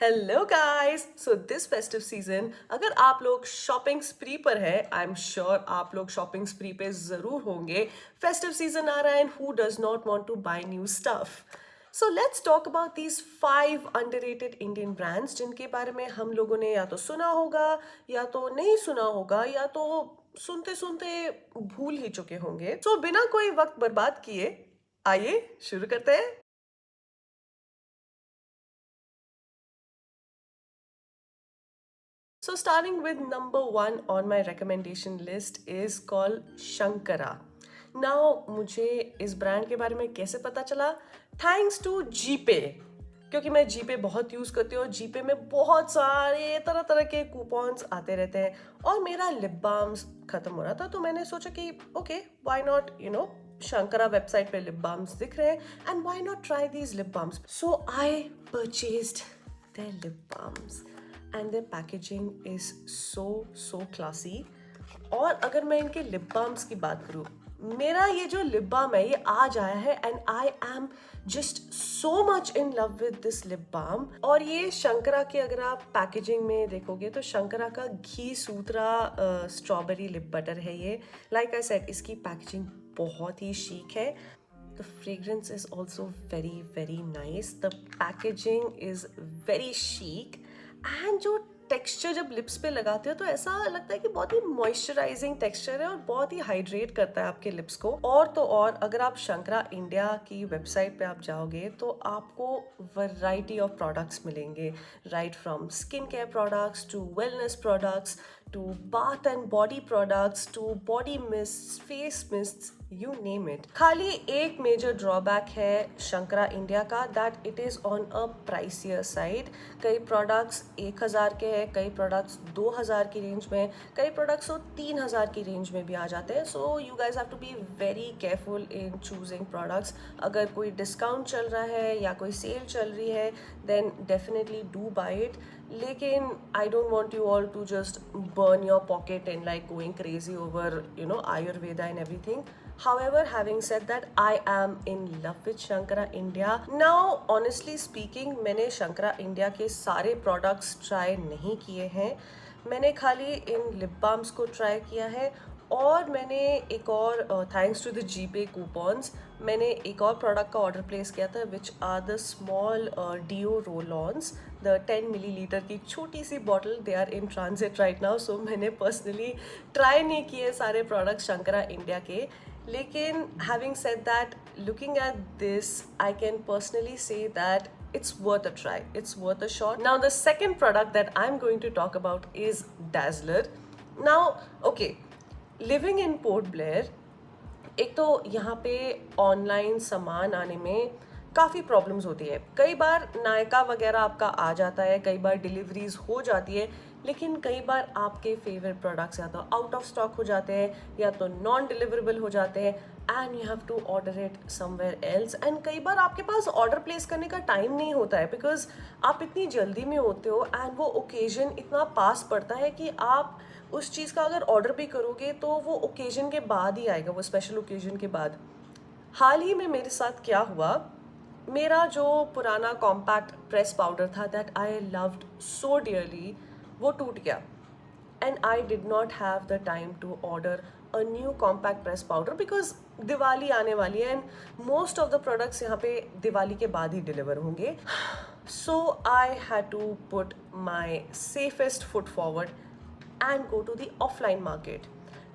Hello guys. So this festive season अगर आप लोग शॉपिंग स्प्री पर हैं, आई एम श्योर आप लोग शॉपिंग स्प्री पे जरूर होंगे। फेस्टिव सीजन आ रहा है and who does not want to buy new stuff. So let's talk about these 5 underrated Indian brands जिनके बारे में हम लोगों ने या तो सुना होगा या तो नहीं सुना होगा या तो सुनते सुनते भूल ही चुके होंगे। सो बिना कोई वक्त बर्बाद किए आइए शुरू करते हैं। So, starting with number one on my recommendation list is called Shankara. Now, मुझे इस ब्रांड के बारे में कैसे पता चला? थैंक्स टू जीपे, क्योंकि मैं जीपे बहुत यूज़ करती हूँ। जीपे में बहुत सारे तरह तरह के कूपन्स आते रहते हैं और मेरा लिप बाम्स ख़त्म हो रहा था, तो मैंने सोचा कि okay, why not, Shankara website पे लिप बाम्स दिख रहे हैं and why not try these lip balms. So I purchased their lip balms and their packaging is so classy। और अगर मैं इनके लिप बाम्स की बात करूँ, मेरा ये जो लिप बाम है ये आज आया है and I am just so much in love with this lip balm. और ये शंकरा के अगर आप पैकेजिंग में देखोगे तो शंकरा का घी सूत्रा स्ट्रॉबेरी लिप बटर है ये। लाइक आई सेड, इसकी पैकेजिंग बहुत ही chic है। The fragrance is also very nice. The packaging is very chic and जो टेक्सचर जब लिप्स पे लगाते हो तो ऐसा लगता है कि बहुत ही मॉइस्चराइजिंग टेक्सचर है और बहुत ही हाइड्रेट करता है आपके लिप्स को। और तो और अगर आप शंकरा इंडिया की वेबसाइट पे आप जाओगे तो आपको वैरायटी ऑफ प्रोडक्ट्स मिलेंगे, right from skin care products to wellness products to bath and body products to body mist, face mist, you name it. खाली एक मेजर ड्रॉबैक है शंकरा इंडिया का, that it is on a pricier side. कई products 1,000 के हैं, कई products 2,000 की range में, कई प्रोडक्ट्स तो 3,000 की रेंज में भी आ जाते हैं। So you guys have to be very careful in choosing products. अगर कोई डिस्काउंट चल रहा है या कोई सेल चल रही है then definitely do buy it. लेकिन I don't want you all to just burn your pocket and like going crazy over Ayurveda and everything. However, having said that, I am in love with Shankara India. Now, honestly speaking, मैंने Shankara India के सारे products try नहीं किए हैं। मैंने खाली इन lip balms को ट्राई किया है और मैंने एक और thanks to the GPay coupons मैंने एक और प्रोडक्ट का ऑर्डर प्लेस किया था, which are the small deo roll ons, the 10 millilitre की छोटी सी bottle. They are in transit right now, so मैंने पर्सनली ट्राई नहीं किए सारे प्रोडक्ट शंकरा इंडिया के। लेकिन having said that, looking at this, I can personally say that it's worth a try, it's worth a shot. Now the second product that I'm going to talk about is Dazzler. Now okay, living in port Blair, एक तो यहाँ पे online सामान आने में काफ़ी problems होती है। कई बार नायका वगैरह आपका आ जाता है, कई बार डिलीवरीज हो जाती है, लेकिन कई बार आपके फेवरेट प्रोडक्ट्स या तो आउट ऑफ स्टॉक हो जाते हैं या तो नॉन डिलीवरेबल हो जाते हैं and you have to order it somewhere else. And कई बार आपके पास ऑर्डर प्लेस करने का टाइम नहीं होता है बिकॉज आप इतनी जल्दी में होते हो एंड वो ओकेजन इतना पास पड़ता है कि आप उस चीज़ का अगर ऑर्डर भी करोगे तो वो ओकेजन के बाद ही आएगा, वो स्पेशल ओकेजन के बाद। हाल ही में मेरे साथ क्या हुआ, मेरा जो पुराना कॉम्पैक्ट प्रेस पाउडर था that I loved so dearly, वो टूट गया and I did not have the time to order a new compact press powder because Diwali आने वाली है and most of the products यहाँ पे दिवाली के बाद ही डिलीवर होंगे। So I had to put my safest foot forward and go to the offline market.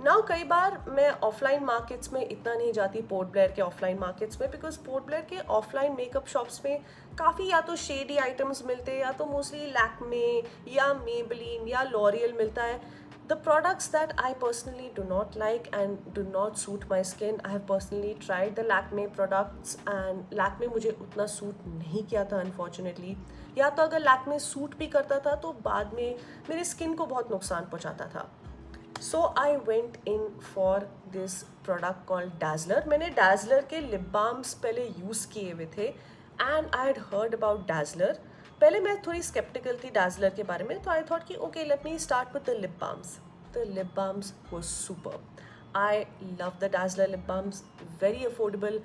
Now कई बार मैं ऑफलाइन मार्केट्स में इतना नहीं जाती, पोर्ट ब्लेयर के ऑफलाइन मार्केट्स में, बिकॉज पोर्ट ब्लेयर के ऑफलाइन मेकअप शॉप्स में काफ़ी या तो शेडी आइटम्स मिलते हैं या तो मोस्टली लैक्मे या मेबलिन या लॉरियल मिलता है। The products that I personally do not like and do not suit my skin, I have personally tried the Lakme products and Lakme मुझे उतना सूट नहीं किया था अनफॉर्चुनेटली, या तो अगर लैक्मे सूट भी करता था तो बाद में मेरे स्किन को बहुत नुकसान पहुंचाता था। So I went in for this product called Dazzler। मैंने Dazzler के लिप बाम्स पहले यूज़ किए हुए थे and I had heard about Dazzler। पहले मैं थोड़ी स्केप्टिकल थी Dazzler के बारे में, तो आई थॉट कि okay let me start with the lip balms. The lip balms was super. I love the Dazzler lip balms, very affordable,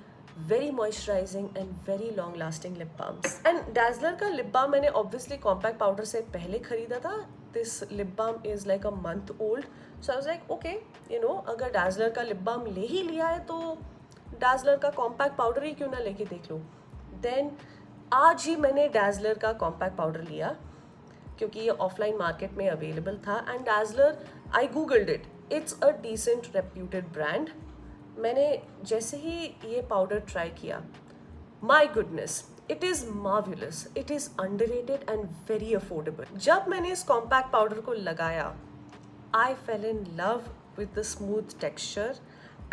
very moisturising and very long lasting lip balms. And Dazzler का lip balm मैंने obviously compact powder से पहले खरीदा था. This lip balm is like a month old. So I was like okay, अगर Dazzler का lip balm ले ही लिया है तो डैज़लर का कॉम्पैक्ट पाउडर ही क्यों ना लेके देख लो. देन आज ही मैंने डैज़लर का कॉम्पैक्ट पाउडर लिया क्योंकि ये ऑफलाइन मार्केट में अवेलेबल था. And Dazzler, I googled it, it's a decent reputed brand. मैंने जैसे ही ये पाउडर ट्राई किया, my goodness, it is marvellous, it is underrated and very affordable. जब मैंने इस कॉम्पैक्ट पाउडर को लगाया, I fell in love with the smooth texture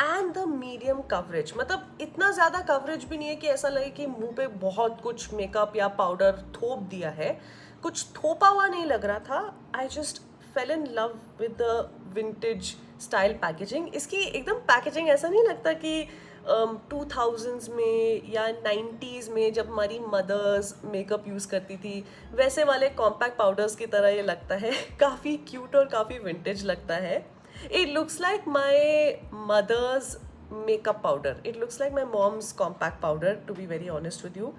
and the medium coverage. मतलब इतना ज़्यादा कवरेज भी नहीं है कि ऐसा लगे कि मुंह पे बहुत कुछ मेकअप या पाउडर थोप दिया है. कुछ थोपा हुआ नहीं लग रहा था. I just fail in love with the vintage style packaging. इसकी एकदम पैकेजिंग ऐसा नहीं लगता कि 2000s में या 90s में जब हमारी मदर्स मेकअप यूज़ करती थी वैसे वाले कॉम्पैक्ट पाउडर्स की तरह ये लगता है. काफ़ी क्यूट और काफ़ी विंटेज लगता है. It looks like my mother's makeup powder. It looks like my mom's compact powder, to be very honest with you.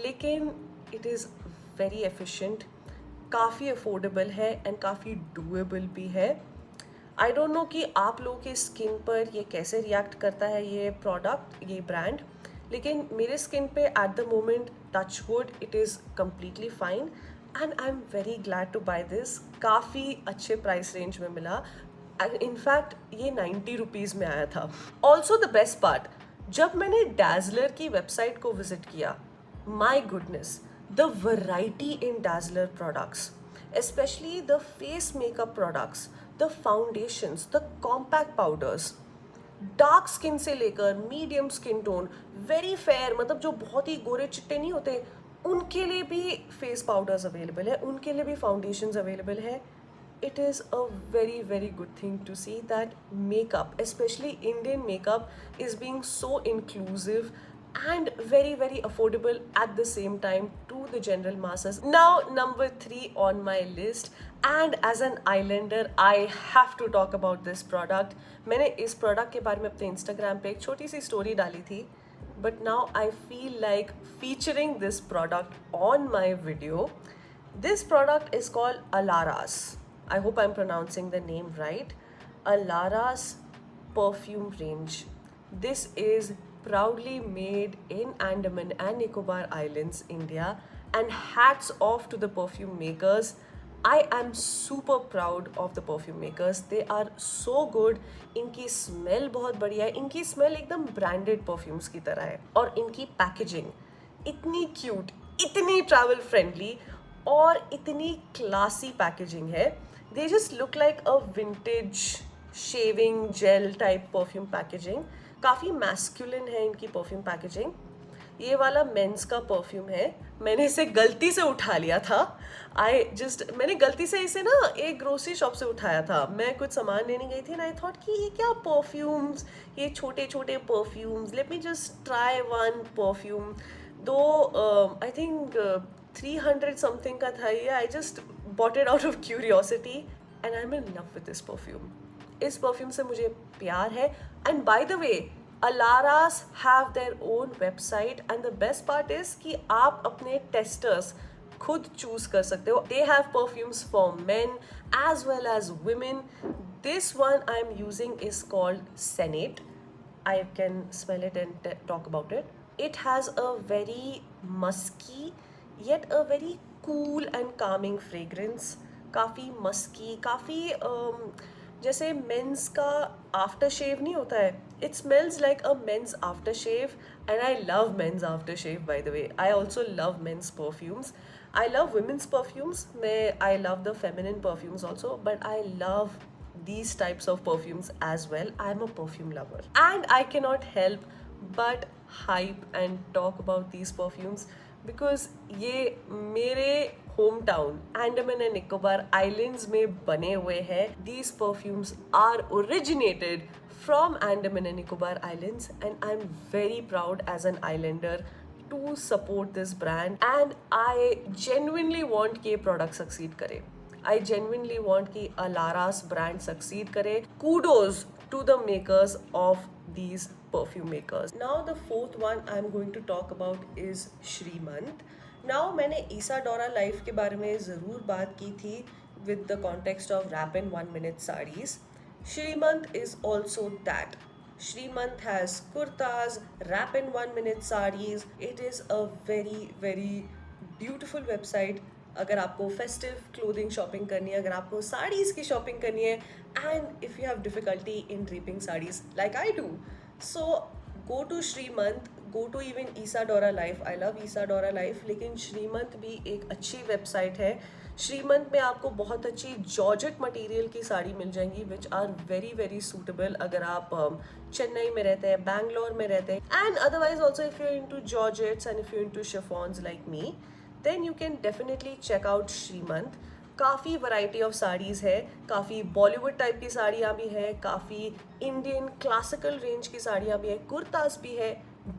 लेकिन it is very efficient, काफ़ी affordable है and काफ़ी doable भी है. I don't know कि आप लोगों के स्किन पर ये कैसे रिएक्ट करता है ये प्रोडक्ट, ये ब्रांड, लेकिन मेरे स्किन पे at the moment, touch wood, it is completely fine and I am very glad two by this. काफ़ी अच्छे प्राइस रेंज में मिला. इनफैक्ट ये 90 रुपीज़ में आया था. ऑल्सो द बेस्ट पार्ट, जब मैंने डैज़लर की वेबसाइट को विजिट किया, my goodness, the variety in डैज़लर products, especially the face makeup products, the foundations, the compact powders, dark skin से लेकर medium skin tone, very fair, मतलब जो बहुत ही गोरे चिट्टे नहीं होते, उनके लिए भी फेस पाउडर्स अवेलेबल है, उनके लिए भी फाउंडेशंस अवेलेबल है. It is a very very good thing to see that makeup, especially Indian makeup, is being so inclusive and very very affordable at the same time to the general masses. Now number 3 on my list, and as an islander I have to talk about this product. मैंने इस product के बारे में अपने Instagram पे एक छोटी सी story डाली थी, but now I feel like featuring this product on my video. This product is called Alaras. I hope I'm pronouncing the name right. Alaras perfume range. This is proudly made in Andaman and Nicobar Islands, India, and hats off to the perfume makers. I am super proud of the perfume makers. They are so good. इनकी smell बहुत बढ़िया है. इनकी smell एकदम branded perfumes की तरह है. और इनकी पैकेजिंग इतनी क्यूट, इतनी ट्रैवल फ्रेंडली और इतनी क्लासी पैकेजिंग है. They just look like a vintage shaving gel type perfume packaging. काफ़ी masculine है इनकी perfume packaging. ये वाला मेंस का परफ्यूम है. मैंने इसे गलती से उठा लिया था. मैंने गलती से इसे ना एक ग्रोसरी शॉप से उठाया था. मैं कुछ सामान लेने गई थी ना, आई थॉट कि ये क्या परफ्यूम्स, ये छोटे छोटे perfumes, let me just try one perfume. दो आई थिंक 300 समथिंग का था ये. I just bought it out of curiosity and I'm in love with this perfume. इस परफ्यूम से मुझे प्यार है. And by the way, Alaras have their own website and the best part is कि आप अपने testers खुद choose कर सकते हो. They have perfumes for men as well as women. This one I'm using is called Senate. I can smell it and talk about it. It has a very musky yet a very cool and Kameng fragrance. काफ़ी मस्की, काफ़ी जैसे mains का after shave नहीं होता है, it smells like a men's after shave. And I love men's after shave by the way. I also love men's perfumes. I love women's perfumes. I love the feminine perfumes also, but I love these types of perfumes as well. I'm a perfume lover and I cannot help but hype and talk about these perfumes because ये मेरे home town Andaman and Nicobar islands में बने हुए हैं. These perfumes are originated from Andaman and Nicobar Islands and I'm very proud as an islander to support this brand and I genuinely want कि ये product succeed करे. I genuinely want कि Alaras brand succeed करे. Kudos to the makers of these perfume makers. Now the fourth one I'm going to talk about is Shrimant. Now मैंने Isadora Life के बारे में ज़रूर बात की थी with the context of wrap in 1 minute sarees. Shrimant is also that. Shrimant has kurtas, wrap in 1 minute sarees. It is a very beautiful website. अगर आपको फेस्टिव क्लोथिंग शॉपिंग करनी है, अगर आपको साड़ीज़ की शॉपिंग करनी है, and if you have difficulty in draping saris like I do, so go to Shrimant, go to even Isadora Life. I love Isadora Life, लेकिन श्रीमंत भी एक अच्छी वेबसाइट है. श्रीमंत में आपको बहुत अच्छी जॉर्जेट मटेरियल की साड़ी मिल जाएंगी विच आर वेरी सूटेबल अगर आप चेन्नई में रहते हैं, बैंगलोर में रहते हैं, and otherwise also if you into georgettes and if you into chiffons like me, then you can definitely check out Shrimant. काफ़ी वैरायटी ऑफ साड़ीज़ है, काफ़ी बॉलीवुड टाइप की साड़ियाँ भी है, काफ़ी इंडियन क्लासिकल रेंज की साड़ियाँ भी है, कुर्तास भी है.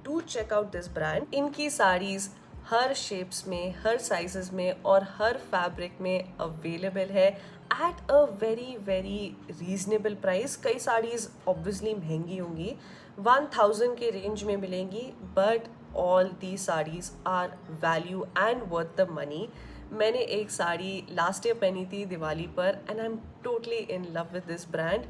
Do check out this brand. इनकी साड़ीज़ हर शेप्स में, हर साइजेस में और हर फैब्रिक में अवेलेबल है at a very reasonable price. कई साड़ीज़ ऑब्वियसली महंगी होंगी, 1000 के रेंज में मिलेंगी, but all these sarees are value and worth the money. मैंने एक साड़ी लास्ट ईयर पहनी थी दिवाली पर and I'm totally in love with this brand.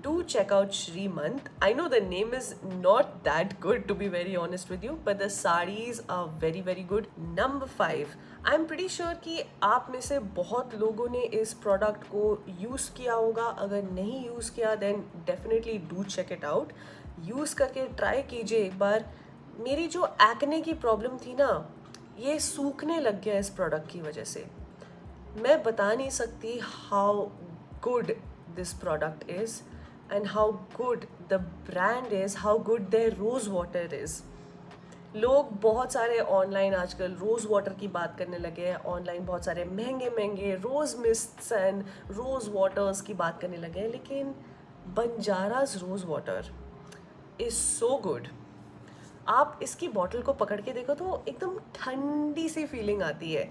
Do check out Shrimant. I know the name is not that good to be very honest with you, but the sarees are very good. Number 5. I'm pretty sure कि आप में से बहुत लोगों ने इस product को use किया होगा. अगर नहीं यूज़ किया then definitely do check it out. Use करके ट्राई कीजिए एक बार. मेरी जो एक्ने की प्रॉब्लम थी ना, ये सूखने लग गया इस प्रोडक्ट की वजह से. मैं बता नहीं सकती how good this product is and how good the brand is, how good their rose water is. लोग बहुत सारे ऑनलाइन आजकल रोज़ वाटर की बात करने लगे हैं. ऑनलाइन बहुत सारे महंगे rose mists and rose waters की बात करने लगे हैं, लेकिन Banjaras rose water is so good. आप इसकी बॉटल को पकड़ के देखो तो एकदम ठंडी सी फीलिंग आती है,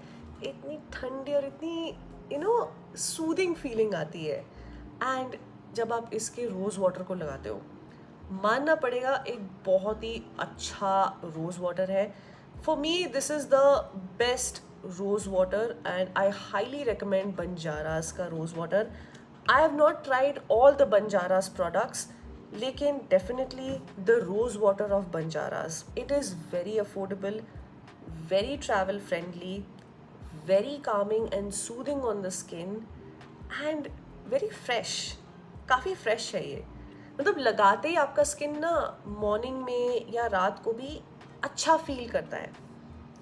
इतनी ठंडी और इतनी सूदिंग फीलिंग आती है. एंड जब आप इसके रोज़ वाटर को लगाते हो, मानना पड़ेगा एक बहुत ही अच्छा रोज़ वाटर है. For me this is the best rose water and I highly recommend Banjaras का rose water. I have not tried all the Banjaras products, लेकिन definitely the rose water of Banjaras, it is very affordable, very travel friendly, very calming and soothing on the skin and very fresh. काफ़ी fresh है ये. मतलब लगाते ही आपका skin ना morning में या रात को भी अच्छा फील करता है.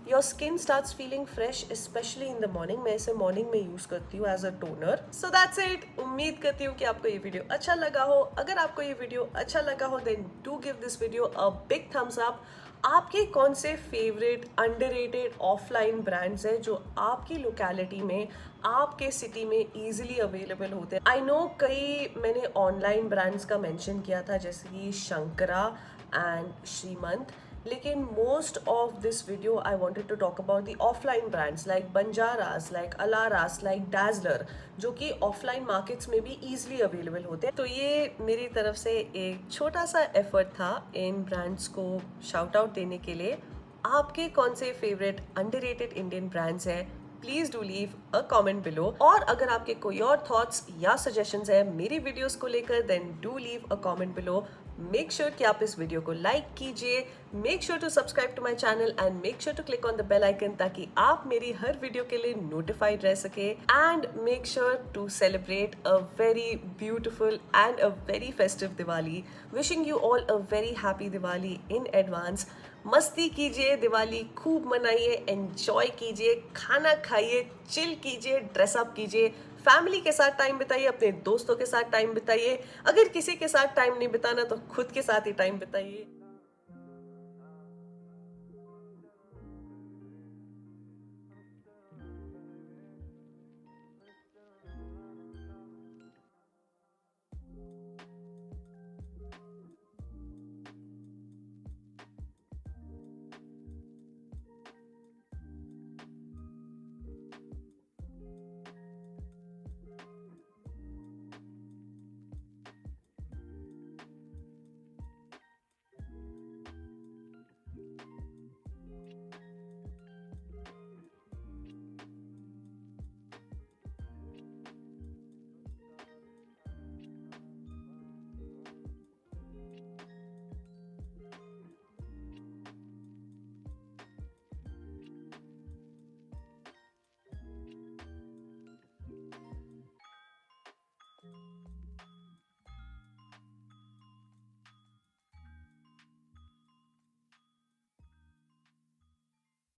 Your skin starts feeling fresh specially in the morning. मैं इसे मॉर्निंग में यूज़ करती हूँ as a toner. So that's it. उम्मीद करती हूँ कि आपको ये वीडियो अच्छा लगा हो. अगर आपको ये वीडियो अच्छा लगा हो then do give this video a big thumbs up. आपके कौन से फेवरेट अंडररेटेड ऑफलाइन ब्रांड्स हैं जो आपकी लोकेलिटी में, आपके सिटी में ईजिली अवेलेबल होते हैं. आई नो कई मैंने ऑनलाइन ब्रांड्स का मेंशन किया था जैसे कि शंकरा एंड श्रीमंत, लेकिन most of this video I wanted to talk about the offline brands like Banjaras, like Alaras, like Dazzler, जो कि ऑफलाइन मार्केट्स में भी ईजिली अवेलेबल होते हैं. तो ये मेरी तरफ से एक छोटा सा एफर्ट था इन ब्रांड्स को शाउट आउट देने के लिए. आपके कौन से फेवरेट अंडररेटेड इंडियन ब्रांड्स हैं, please do leave a comment below. और अगर आपके कोई और थॉट्स या सजेशंस हैं मेरी वीडियोस को लेकर then do leave a comment below. Make sure कि आप इस वीडियो को लाइक कीजिए, make sure to subscribe to my channel and make sure to click on the bell icon ताकि आप मेरी हर वीडियो के लिए नोटिफाइड रह सके. And make sure to celebrate a very beautiful and a very festive Diwali. Wishing you all a very happy Diwali in advance. मस्ती कीजिए, दिवाली खूब मनाइए, एंजॉय कीजिए, खाना खाइए, चिल कीजिए, ड्रेसअप कीजिए, फैमिली के साथ टाइम बिताइए, अपने दोस्तों के साथ टाइम बिताइए. अगर किसी के साथ टाइम नहीं बिताना तो खुद के साथ ही टाइम बिताइए.